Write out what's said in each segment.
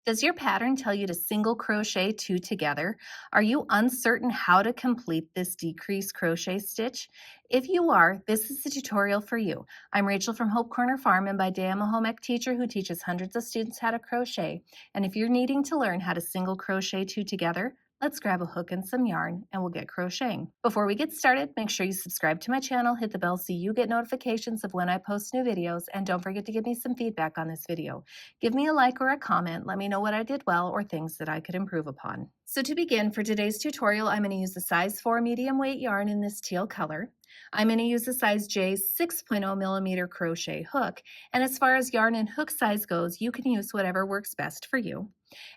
Does your pattern tell you to single crochet two together? Are you uncertain how to complete this decrease crochet stitch? If you are, this is the tutorial for you. I'm Rachel from Hope Corner Farm, and by day I'm a home ec teacher who teaches hundreds of students how to crochet. And if you're needing to learn how to single crochet two together, let's grab a hook and some yarn and we'll get crocheting. Before we get started, make sure you subscribe to my channel, hit the bell so you get notifications of when I post new videos, and don't forget to give me some feedback on this video. Give me a like or a comment, let me know what I did well or things that I could improve upon. So to begin, for today's tutorial, I'm going to use the size 4 medium weight yarn in this teal color. I'm going to use the size J 6.0 millimeter crochet hook, and as far as yarn and hook size goes, you can use whatever works best for you.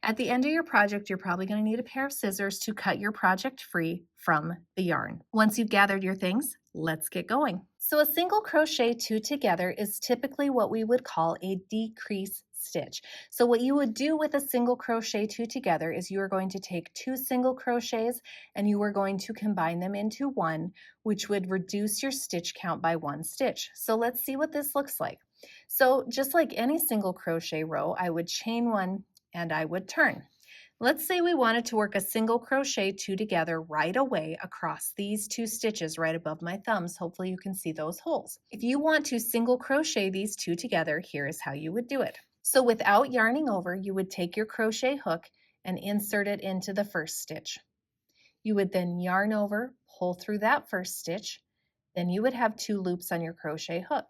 At the end of your project, you're probably going to need a pair of scissors to cut your project free from the yarn. Once you've gathered your things, let's get going. So a single crochet two together is typically what we would call a decrease stitch. So what you would do with a single crochet two together is you are going to take two single crochets and you are going to combine them into one, which would reduce your stitch count by one stitch. So let's see what this looks like. So just like any single crochet row, I would chain one and I would turn. Let's say we wanted to work a single crochet two together right away across these two stitches right above my thumbs. Hopefully you can see those holes. If you want to single crochet these two together, here is how you would do it. So without yarning over, you would take your crochet hook and insert it into the first stitch. You would then yarn over, pull through that first stitch, then you would have two loops on your crochet hook.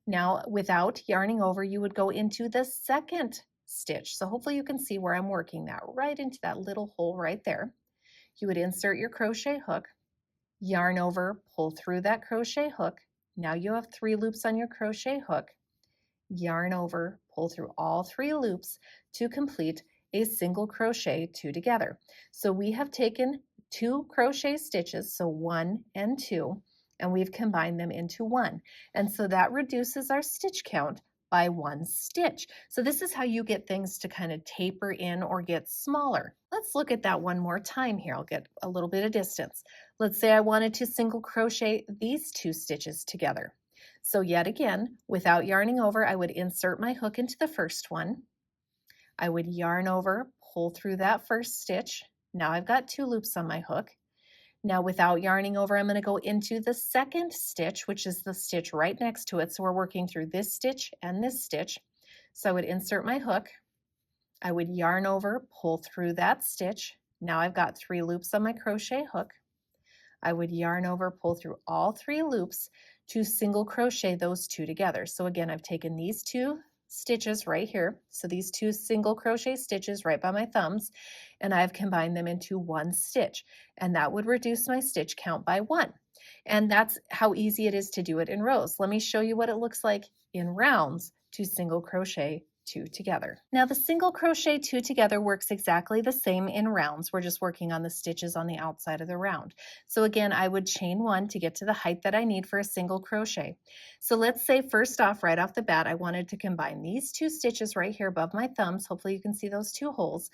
Now, without yarning over, you would go into the second stitch. So hopefully you can see where I'm working that right into that little hole right there. You would insert your crochet hook, yarn over, pull through that crochet hook. Now you have three loops on your crochet hook. Yarn over, pull through all three loops to complete a single crochet two together. So we have taken two crochet stitches, so 1 and 2, and we've combined them into one. And so that reduces our stitch count by one stitch. So this is how you get things to kind of taper in or get smaller. Let's look at that one more time here. I'll get a little bit of distance. Let's say I wanted to single crochet these two stitches together. So yet again, without yarning over, I would insert my hook into the first one. I would yarn over, pull through that first stitch. Now I've got two loops on my hook. Now without yarning over, I'm going to go into the second stitch, which is the stitch right next to it. So we're working through this stitch and this stitch. So I would insert my hook. I would yarn over, pull through that stitch. Now I've got three loops on my crochet hook. I would yarn over, pull through all three loops to single crochet those two together. So again, I've taken these two stitches right here, so these two single crochet stitches right by my thumbs, and I've combined them into one stitch, and that would reduce my stitch count by one. And that's how easy it is to do it in rows. Let me show you what it looks like in rounds to single crochet two together. Now the single crochet two together works exactly the same in rounds. We're just working on the stitches on the outside of the round. So again, I would chain one to get to the height that I need for a single crochet. So let's say first off, right off the bat, I wanted to combine these two stitches right here above my thumbs. Hopefully you can see those two holes.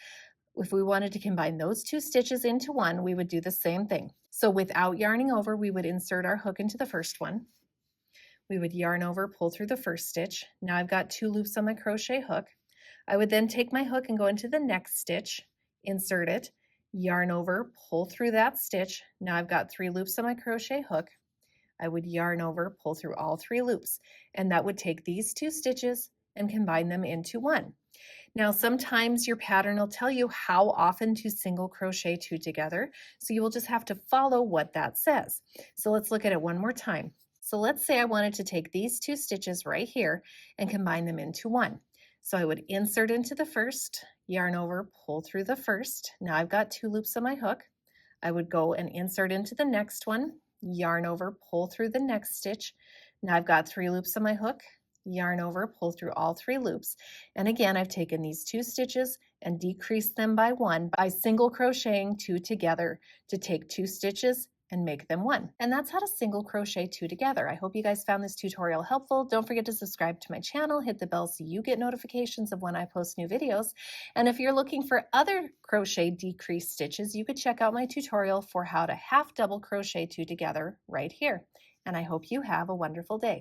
If we wanted to combine those two stitches into one, we would do the same thing. So without yarning over, we would insert our hook into the first one. We would yarn over, pull through the first stitch. Now I've got two loops on my crochet hook. I would then take my hook and go into the next stitch, insert it, yarn over, pull through that stitch. Now I've got three loops on my crochet hook. I would yarn over, pull through all three loops, and that would take these two stitches and combine them into one. Now sometimes your pattern will tell you how often to single crochet two together, so you will just have to follow what that says. So let's look at it one more time. So let's say I wanted to take these two stitches right here and combine them into one. So I would insert into the first, yarn over, pull through the first. Now I've got two loops on my hook. I would go and insert into the next one, yarn over, pull through the next stitch. Now I've got three loops on my hook, yarn over, pull through all three loops. And again, I've taken these two stitches and decreased them by one by single crocheting two together to take two stitches and make them one. And that's how to single crochet two together. I hope you guys found this tutorial helpful. Don't forget to subscribe to my channel, hit the bell so you get notifications of when I post new videos. And if you're looking for other crochet decrease stitches, you could check out my tutorial for how to half double crochet two together right here. And I hope you have a wonderful day.